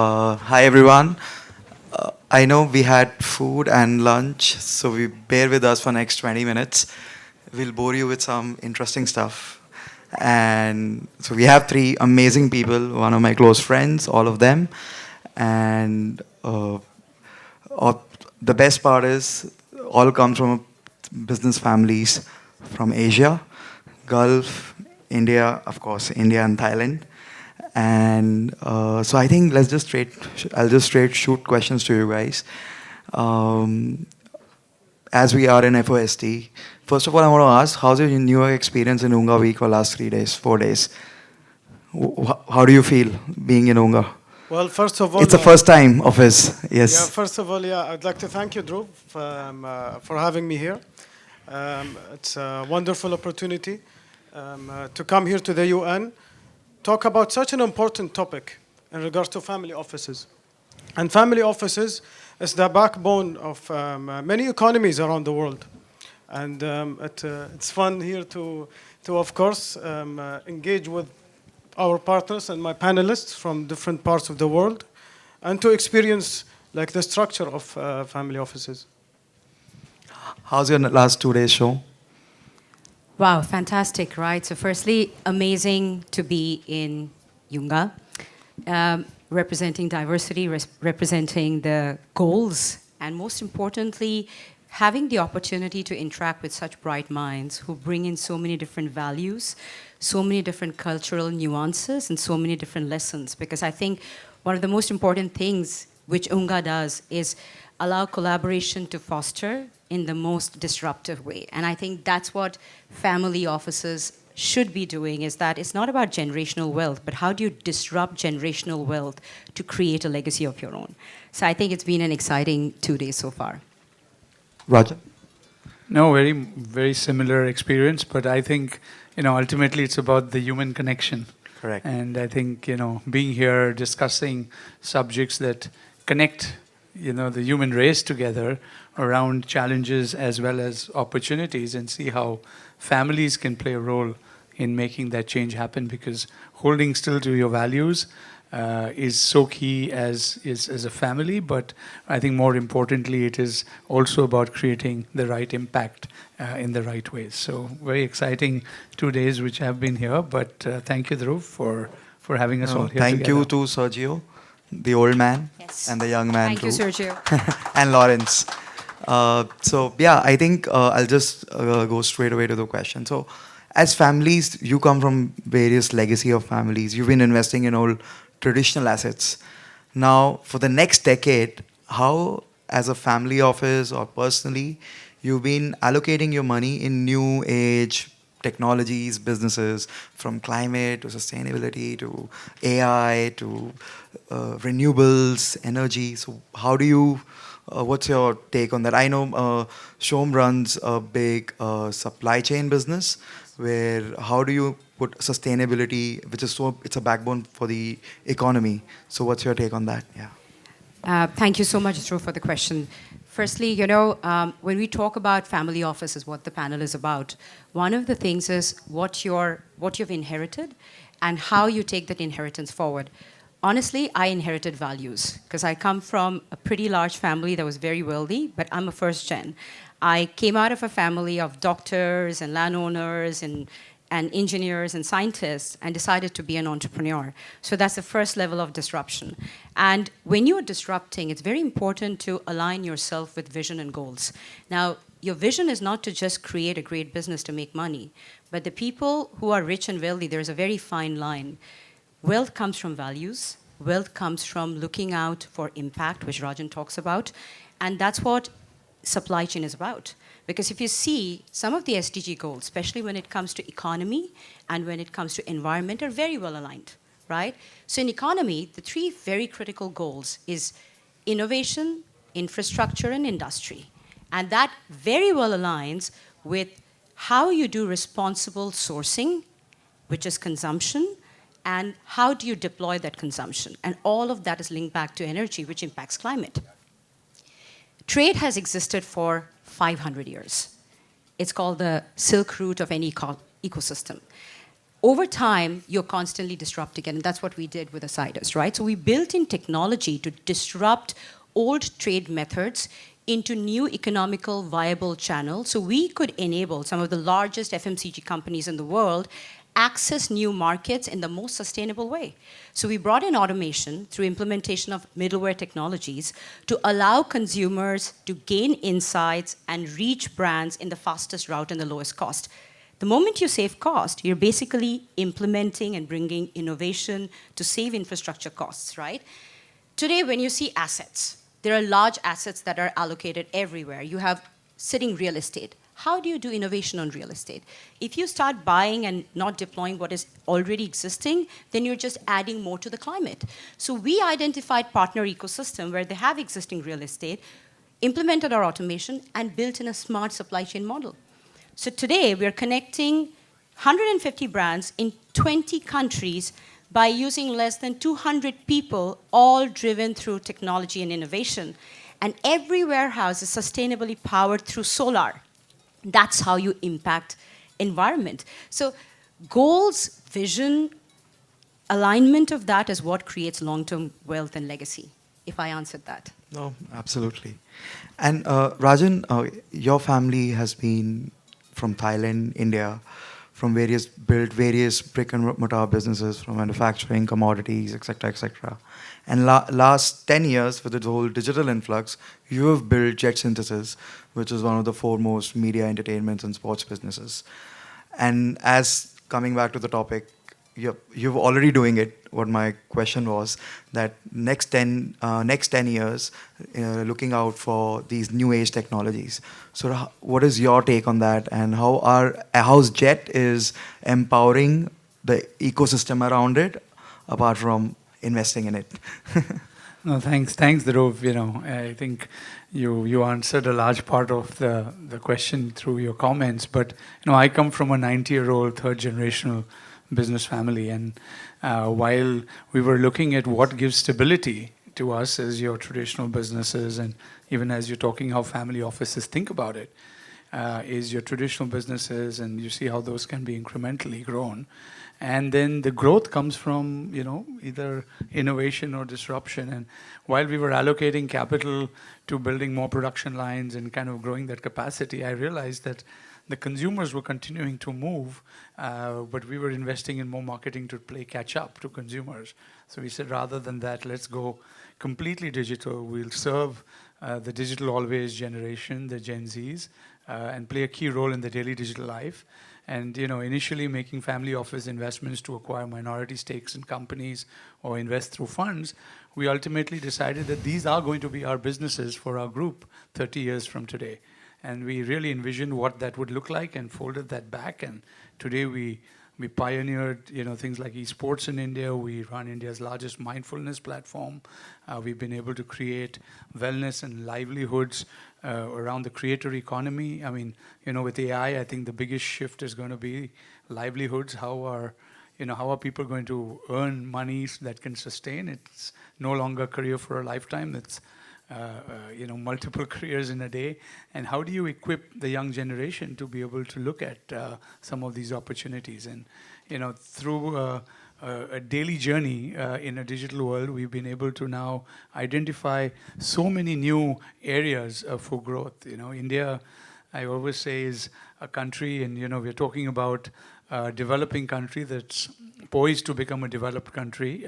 Hi everyone. I know we had food and lunch, so we bear with us for next 20 minutes. We'll bore you with some interesting stuff. And so we have three amazing people, one of my close friends, all of them. And uh, the best part is all come from business families from Asia, Gulf, India, of course, India and Thailand. And so I think I'll just straight shoot questions to you guys. Um, as we are in FOST, first of all, I want to ask, how's your New York experience in Unga week for last 3 days, 4 days? How do you feel being in Unga? Well, first of all, It's the first time of his, yeah. yes. First of all, yeah, I'd like to thank you, Dhruv, for having me here. It's a wonderful opportunity to come here to the UN, talk about such an important topic in regards to family offices. And family offices is the backbone of many economies around the world. And it's fun here to of course, engage with our partners and my panelists from different parts of the world, and to experience like the structure of family offices. How's your last 2 days show? Wow, fantastic, right? So firstly, amazing to be in Yunga, representing diversity, representing the goals, and most importantly, having the opportunity to interact with such bright minds who bring in so many different values, so many different cultural nuances, and so many different lessons. Because I think one of the most important things which Unga does is allow collaboration to foster in the most disruptive way. And I think that's what family offices should be doing, is that it's not about generational wealth, but how do you disrupt generational wealth to create a legacy of your own? So I think it's been an exciting 2 days so far. Rajan? No, very similar experience, but I think, ultimately it's about the human connection. Correct. And I think, being here, discussing subjects that connect, the human race together around challenges as well as opportunities, and see how families can play a role in making that change happen, because holding still to your values is so key as a family, but I think more importantly, it is also about creating the right impact in the right ways. So very exciting 2 days which have been here, but thank you, Dhruv, for having us all here Thank together. you to Sergio, the old man, Yes. and the young man Thank too. you, Sergio. And Lawrence. So yeah, I think I'll just go straight away to the question. So as families, you come from various legacy of families. You've been investing in all traditional assets. Now, for the next decade, how, as a family office or personally, you've been allocating your money in new age technologies, businesses, from climate to sustainability to AI to renewables, energy. So how do you, what's your take on that? I know Shom runs a big supply chain business where how do you put sustainability, which is so, it's a backbone for the economy. So what's your take on that? Yeah. Thank you so much, Dhruv, for the question. Firstly, when we talk about family offices, what the panel is about, one of the things is what you've inherited and how you take that inheritance forward. Honestly, I inherited values because I come from a pretty large family that was very wealthy, but I'm a first gen. I came out of a family of doctors and landowners and engineers and scientists and decided to be an entrepreneur. So that's the first level of disruption. And when you're disrupting, it's very important to align yourself with vision and goals. Now, your vision is not to just create a great business to make money, but the people who are rich and wealthy, there's a very fine line. Wealth comes from values. Wealth comes from looking out for impact, which Rajan talks about. And that's what supply chain is about. Because if you see, some of the SDG goals, especially when it comes to economy and when it comes to environment, are very well aligned, right? So in economy, the three very critical goals is innovation, infrastructure, and industry. And that very well aligns with how you do responsible sourcing, which is consumption, and how do you deploy that consumption. And all of that is linked back to energy, which impacts climate. Trade has existed for 500 years. It's called the Silk Route of any ecosystem. over time, you're constantly disrupting it, and that's what we did with the ciders, right? So we built in technology to disrupt old trade methods into new economical viable channels, so we could enable some of the largest FMCG companies in the world access new markets in the most sustainable way. So we brought in automation through implementation of middleware technologies to allow consumers to gain insights and reach brands in the fastest route and the lowest cost. The moment you save cost, you're basically implementing and bringing innovation to save infrastructure costs, right? Today, when you see assets, there are large assets that are allocated everywhere. You have sitting real estate. How do you do innovation on real estate? If you start buying and not deploying what is already existing, then you're just adding more to the climate. So we identified partner ecosystem where they have existing real estate, implemented our automation, and built in a smart supply chain model. So today, we're connecting 150 brands in 20 countries by using less than 200 people, all driven through technology and innovation. And every warehouse is sustainably powered through solar. That's how you impact environment. So goals, vision, alignment of that is what creates long-term wealth and legacy, if I answered that. No, absolutely. And Rajan, your family has been from Thailand, India, built various brick and mortar businesses from manufacturing, commodities, etc., etc. And last 10 years, with the whole digital influx, you have built Jet Synthesis, which is one of the foremost media, entertainment, and sports businesses. And as coming back to the topic, you're already doing it. What my question was that next 10 years, looking out for these new age technologies. So, what is your take on that, and how's Jet is empowering the ecosystem around it, apart from investing in it? No, thanks, Dhruv. I think you answered a large part of the question through your comments. But I come from a 90-year-old third generational business family, and while we were looking at what gives stability to us as your traditional businesses, and even as you're talking how family offices think about it, is your traditional businesses, and you see how those can be incrementally grown. And then the growth comes from, either innovation or disruption. And while we were allocating capital to building more production lines and kind of growing that capacity, I realized that the consumers were continuing to move, but we were investing in more marketing to play catch up to consumers. So we said, rather than that, let's go completely digital. We'll serve the digital always generation, the Gen Zs, and play a key role in the daily digital life. And initially making family office investments to acquire minority stakes in companies or invest through funds, we ultimately decided that these are going to be our businesses for our group 30 years from today. And we really envisioned what that would look like and folded that back. And today we pioneered things like esports in India. We run India's largest mindfulness platform. We've been able to create wellness and livelihoods around the creator economy. I mean, with AI, I think the biggest shift is going to be livelihoods. How are people going to earn money that can sustain? It's no longer a career for a lifetime. It's multiple careers in a day. And how do you equip the young generation to be able to look at some of these opportunities? And through a daily journey in a digital world, we've been able to now identify so many new areas for growth. India, I always say, is a country, and we're talking about a developing country that's poised to become a developed country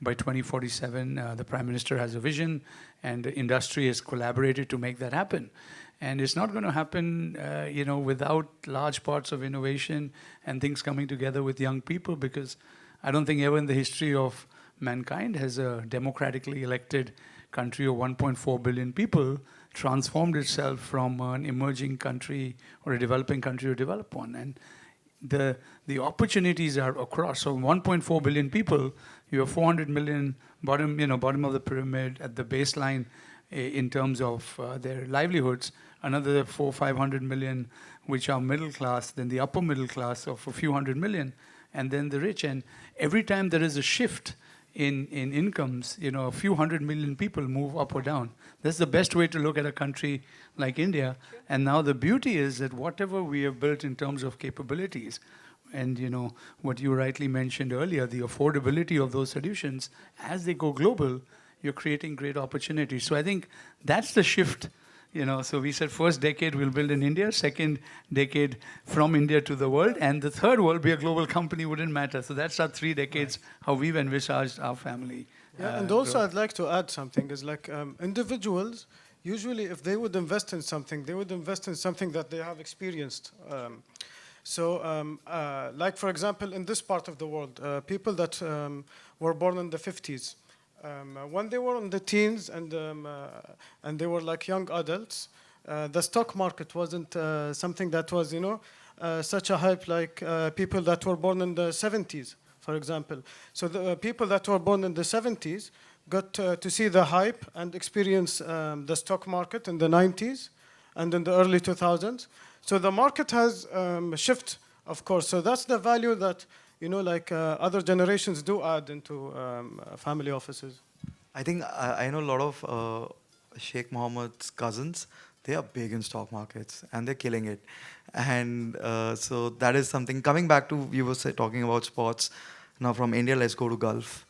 by 2047. The Prime Minister has a vision, and the industry has collaborated to make that happen. And it's not going to happen, without large parts of innovation and things coming together with young people, because I don't think ever in the history of mankind has a democratically elected country of 1.4 billion people transformed itself from an emerging country or a developing country to a developed one. And the opportunities are across. So 1.4 billion people, you have 400 million bottom of the pyramid at the baseline in terms of their livelihoods, another 500 million which are middle class, then the upper middle class of a few hundred million, and then the rich. And every time there is a shift in incomes, a few hundred million people move up or down. That's the best way to look at a country like India. And now the beauty is that whatever we have built in terms of capabilities, And what you rightly mentioned earlier, the affordability of those solutions, as they go global, you're creating great opportunities. So I think that's the shift. So we said first decade we'll build in India, second decade from India to the world, and the third will be a global company, wouldn't matter. So that's our 3 decades, how we've envisaged our family. Yeah, and also growth. I'd like to add something is like individuals, usually if they would invest in something, they would invest in something that they have experienced. Like for example, in this part of the world, people that were born in the 50s, when they were in the teens and they were like young adults, the stock market wasn't something that was, such a hype like people that were born in the 70s, for example. So the people that were born in the 70s got to see the hype and experience the stock market in the 90s and in the early 2000s. So the market has shift, of course. So that's the value that other generations do add into family offices. I think I know a lot of Sheikh Mohammed's cousins. They are big in stock markets and they're killing it. And so that is something. Coming back to you were talking about sports. Now from India, let's go to Gulf.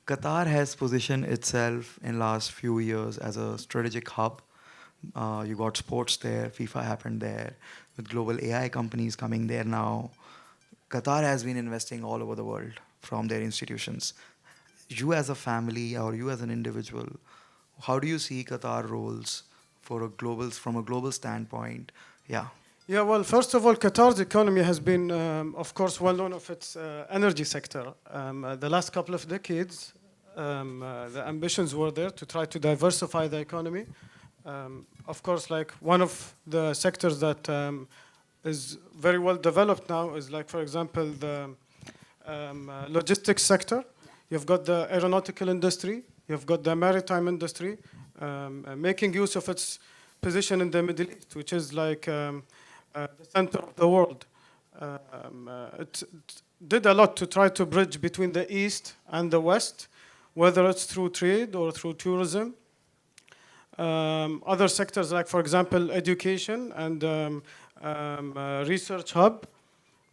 Qatar has positioned itself in last few years as a strategic hub. You got sports there. FIFA happened there. With global AI companies coming there now. Qatar has been investing all over the world from their institutions. You as a family or you as an individual, how do you see Qatar roles from a global standpoint? Yeah. Yeah, well, first of all, Qatar's economy has been, of course, well known of its energy sector. The last couple of decades, the ambitions were there to try to diversify the economy. Of course, like one of the sectors that is very well developed now is like, for example, the logistics sector. You've got the aeronautical industry. You've got the maritime industry, making use of its position in the Middle East, which is like the center of the world. It did a lot to try to bridge between the East and the West, whether it's through trade or through tourism. Other sectors like, for example, education and research hub,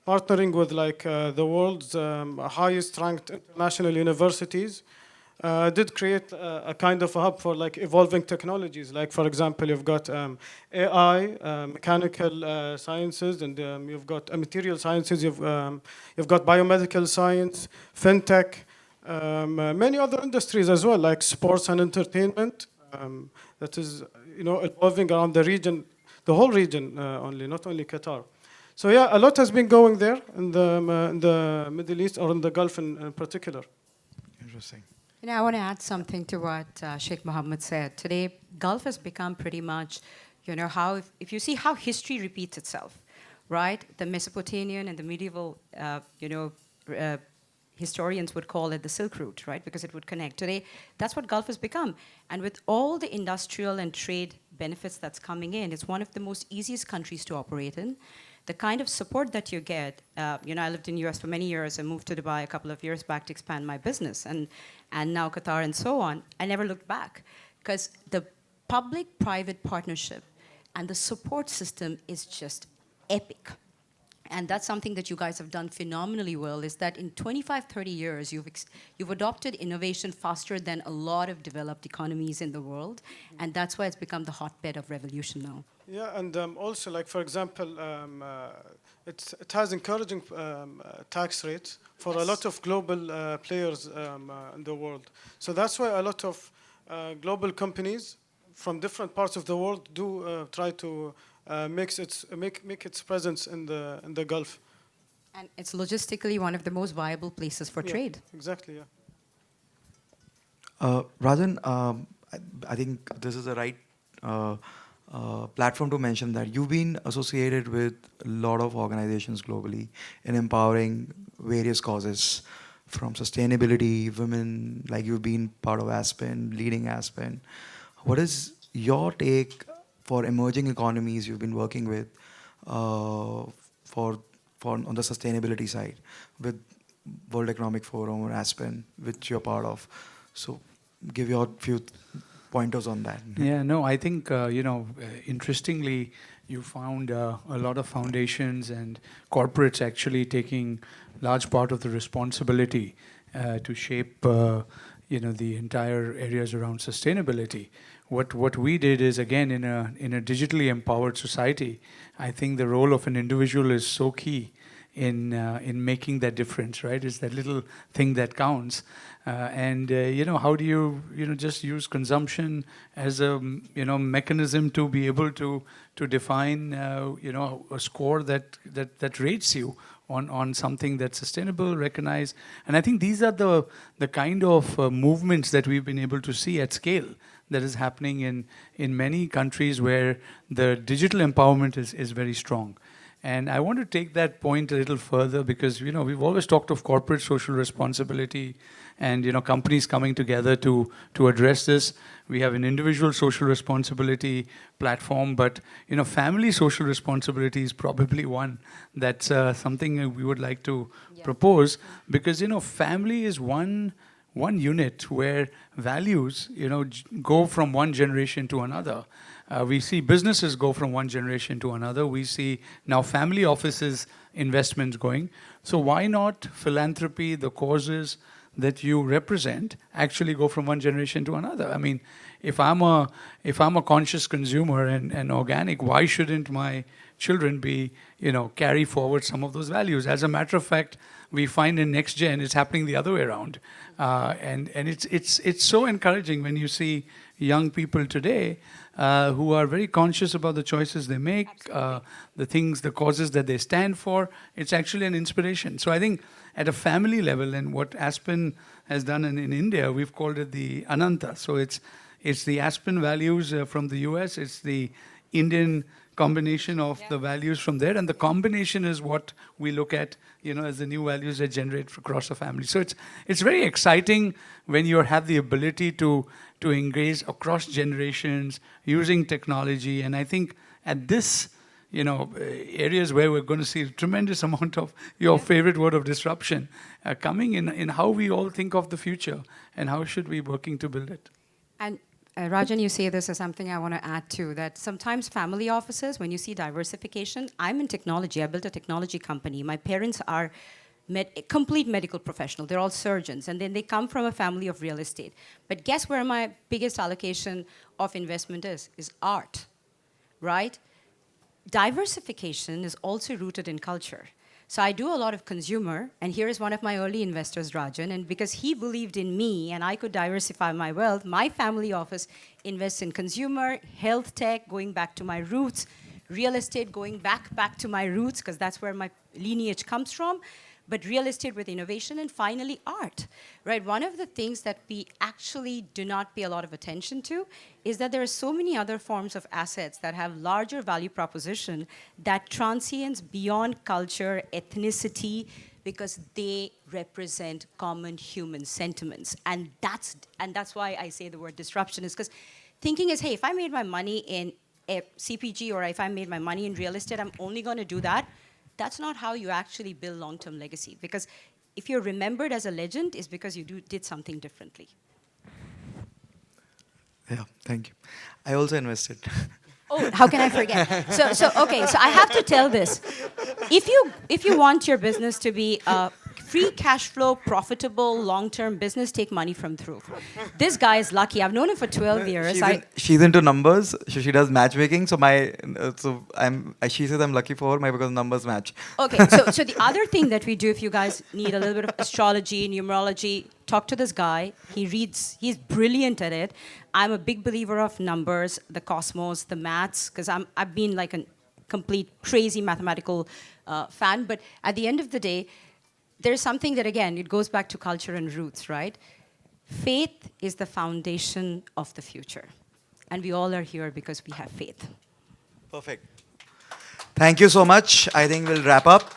partnering with like the world's highest ranked international universities, did create a kind of a hub for like evolving technologies. Like for example, you've got AI, mechanical sciences, and you've got material sciences. You've got biomedical science, fintech, many other industries as well, like sports and entertainment. That is, evolving around the region, the whole region only, not only Qatar. So yeah, a lot has been going there in the Middle East or in the Gulf in particular. Interesting. I want to add something to what Sheikh Mohammed said. Today, Gulf has become pretty much, how if you see how history repeats itself, right? The Mesopotamian and the medieval, historians would call it the Silk Route, right? Because it would connect. Today, that's what Gulf has become. And with all the industrial and trade benefits that's coming in, it's one of the most easiest countries to operate in. The kind of support that you get, I lived in the US for many years. I moved to Dubai a couple of years back to expand my business, and now Qatar and so on. I never looked back because the public-private partnership and the support system is just epic. And that's something that you guys have done phenomenally well, is that in 25, 30 years, you've adopted innovation faster than a lot of developed economies in the world. And that's why it's become the hotbed of revolution now. Yeah, and also, like, for example, it has encouraging tax rates for a lot of global players in the world. So that's why a lot of global companies from different parts of the world do try to make its presence in the Gulf. And it's logistically one of the most viable places for trade. Exactly, yeah. Rajan, I think this is the right platform to mention that you've been associated with a lot of organizations globally in empowering various causes, from sustainability, women, like you've been part of Aspen, leading Aspen. What is your take for emerging economies you've been working with for on the sustainability side with World Economic Forum or Aspen, which you're part of? So give your few pointers on that. Yeah, no, I think, interestingly, you found a lot of foundations and corporates actually taking large part of the responsibility to shape the entire areas around sustainability. What we did is, again, in a digitally empowered society, I think the role of an individual is so key in making that difference, right? It's that little thing that counts. How do you just use consumption as a mechanism to be able to define a score that rates you on something that's sustainable, recognized. And I think these are the kind of movements that we've been able to see at scale that is happening in many countries where the digital empowerment is very strong. And I want to take that point a little further because, we've always talked of corporate social responsibility and, companies coming together to address this. We have an individual social responsibility platform, but, family social responsibility is probably one that's something we would like to propose because, family is one unit where values, go from one generation to another. We see businesses go from one generation to another. We see now family offices investments going. So why not philanthropy, the causes that you represent, actually go from one generation to another? I mean, if I'm a conscious consumer and organic, why shouldn't my children be, carry forward some of those values? As a matter of fact, we find in next gen it's happening the other way around, and it's so encouraging when you see young people today who are very conscious about the choices they make, the causes that they stand for. It's actually an inspiration. So I think at a family level, and what Aspen has done in India, we've called it the Ananta. So it's the Aspen values from the US, it's the Indian combination of the values from there, and the combination is what we look at, as the new values that generate across a family. So it's very exciting when you have the ability to engage across generations using technology. And I think at this, areas where we're going to see a tremendous amount of your favorite word of disruption coming in how we all think of the future and how should we be working to build it. And Rajan, you say this as something I want to add too, that sometimes family offices, when you see diversification, I'm in technology. I built a technology company. My parents are complete medical professional. They're all surgeons. And then they come from a family of real estate. But guess where my biggest allocation of investment is art, right? Diversification is also rooted in culture. So I do a lot of consumer, and here is one of my early investors, Rajan, and because he believed in me and I could diversify my wealth, my family office invests in consumer, health tech, going back to my roots, real estate, going back to my roots, because that's where my lineage comes from, but real estate with innovation, and finally art, right? One of the things that we actually do not pay a lot of attention to is that there are so many other forms of assets that have larger value proposition that transients beyond culture, ethnicity, because they represent common human sentiments. And that's why I say the word disruption is because thinking is, hey, if I made my money in a CPG or if I made my money in real estate, I'm only going to do that. That's not how you actually build long-term legacy. Because if you're remembered as a legend, it's because you did something differently. Yeah, thank you. I also invested. Oh, how can I forget? So I have to tell this. If you want your business to be a free cash flow, profitable, long-term business, take money from Dhruv. This guy is lucky. I've known him for 12 years. She's into numbers. She does matchmaking. So she says I'm lucky for her because numbers match. Okay, so the other thing that we do, if you guys need a little bit of astrology, numerology, talk to this guy. He's brilliant at it. I'm a big believer of numbers, the cosmos, the maths, because I've been like a complete crazy mathematical fan. But at the end of the day, there's something that, again, it goes back to culture and roots, right? Faith is the foundation of the future. And we all are here because we have faith. Perfect. Thank you so much. I think we'll wrap up.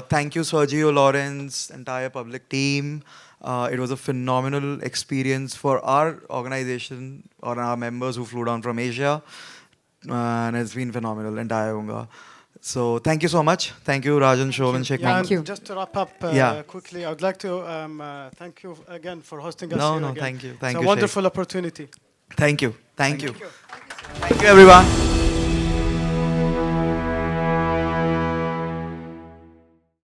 Thank you, Sergio, Lawrence, entire public team. It was a phenomenal experience for our organization or our members who flew down from Asia. And it's been phenomenal, entire Unga. So thank you so much. Thank you, Rajan, Shovan, Sheikh Mohammed. Thank you. Just to wrap up quickly, I would like to thank you again for hosting us here again. Thank you. It's a wonderful opportunity. Thank you. Thank you, everyone.